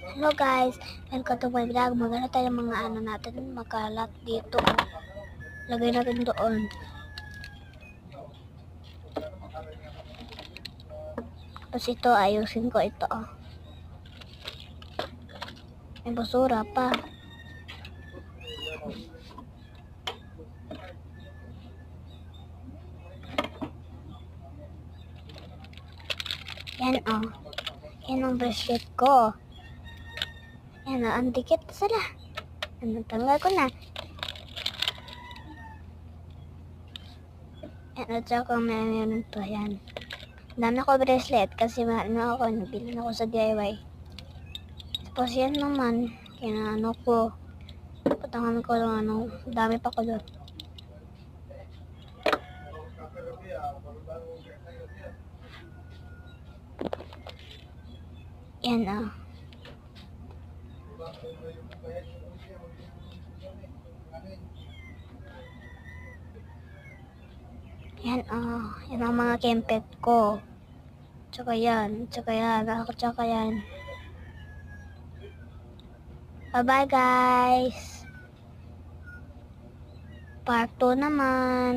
Hello guys, welcome to my vlog. Magano tayo ng mga ano natin, makalat dito. Lagay natin doon. Tapos ito, ayusin ko ito. May basura pa. Yan oh. Yan ang bracelet ko. Yan oh, ang dikit sila. Tanggal ko na. Yan, at saka meron to. Yan. Dami ko bracelet kasi ano ako, nabili na ako sa DIY. Tapos yan naman, kinaano ko. Patangan ko lang ano, dami pa ko doon. Yan ah. Yan ah. Yan ang mga kempet ko. Tsaka yan. Tsaka yan. Tsaka yan. Bye bye guys. Part 2 naman.